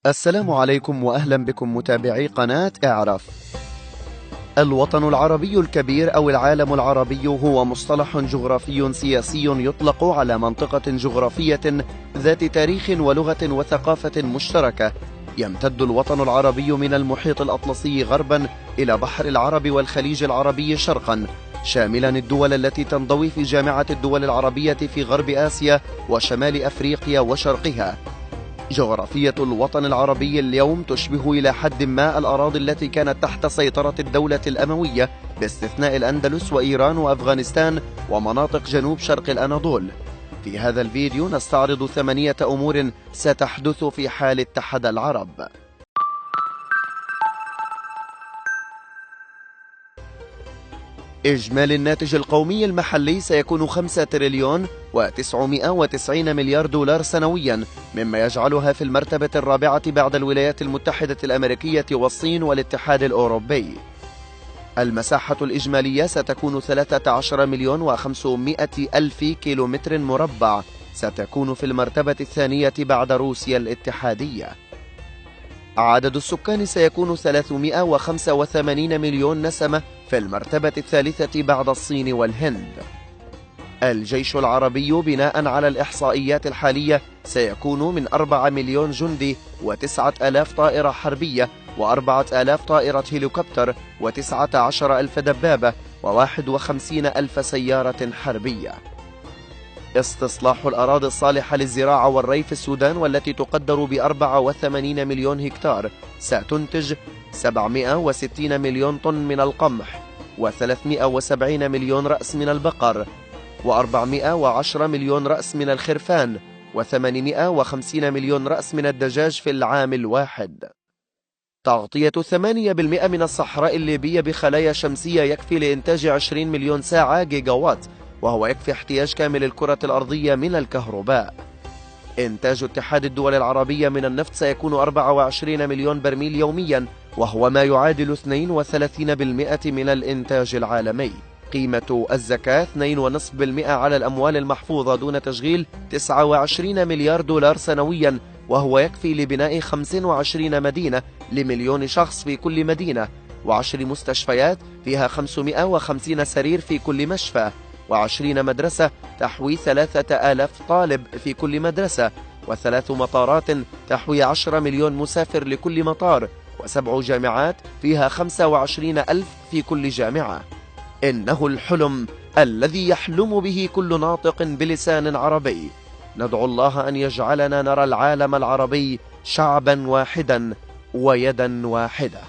السلام عليكم وأهلا بكم متابعي قناة اعرف. الوطن العربي الكبير أو العالم العربي هو مصطلح جغرافي سياسي يطلق على منطقة جغرافية ذات تاريخ ولغة وثقافة مشتركة. يمتد الوطن العربي من المحيط الأطلسي غربا إلى بحر العرب والخليج العربي شرقا، شاملا الدول التي تنضوي في جامعة الدول العربية في غرب آسيا وشمال أفريقيا وشرقها. جغرافية الوطن العربي اليوم تشبه إلى حد ما الأراضي التي كانت تحت سيطرة الدولة الأموية باستثناء الأندلس وإيران وأفغانستان ومناطق جنوب شرق الأناضول. في هذا الفيديو نستعرض 8 أمور ستحدث في حال اتحد العرب. إجمالي الناتج القومي المحلي سيكون 5 تريليون و990 مليار دولار سنويا، مما يجعلها في المرتبة الرابعة بعد الولايات المتحدة الأمريكية والصين والاتحاد الأوروبي. المساحة الإجمالية ستكون 13 مليون و500 ألف كيلومتر مربع، ستكون في المرتبة الثانية بعد روسيا الاتحادية. عدد السكان سيكون 385 مليون نسمة، في المرتبة الثالثة بعد الصين والهند. الجيش العربي بناء على الإحصائيات الحالية سيكون من 4 مليون جندي و9,000 طائرة حربية و4,000 طائرة هليكوبتر و19,000 دبابة و51,000 سيارة حربية. استصلاح الأراضي الصالحة للزراعة والري في السودان والتي تقدر ب84 مليون هكتار ستنتج 760 مليون طن من القمح و370 مليون رأس من البقر و410 مليون رأس من الخرفان و850 مليون رأس من الدجاج في العام الواحد. تغطية 8% من الصحراء الليبية بخلايا شمسية يكفي لإنتاج 20 مليون ساعة جيجا وات، وهو يكفي احتياج كامل الكرة الأرضية من الكهرباء. إنتاج اتحاد الدول العربية من النفط سيكون 24 مليون برميل يوميا، وهو ما يعادل 32% من الإنتاج العالمي. قيمة الزكاة 2.5% على الأموال المحفوظة دون تشغيل 29 مليار دولار سنويا، وهو يكفي لبناء 25 مدينة لمليون شخص في كل مدينة، و10 مستشفيات فيها 550 سرير في كل مشفى، و20 مدرسة تحوي 3,000 طالب في كل مدرسة، و3 مطارات تحوي 10 مليون مسافر لكل مطار، و7 جامعات فيها 25,000 في كل جامعة. إنه الحلم الذي يحلم به كل ناطق بلسان عربي. ندعو الله أن يجعلنا نرى العالم العربي شعبا واحدا ويدا واحدة.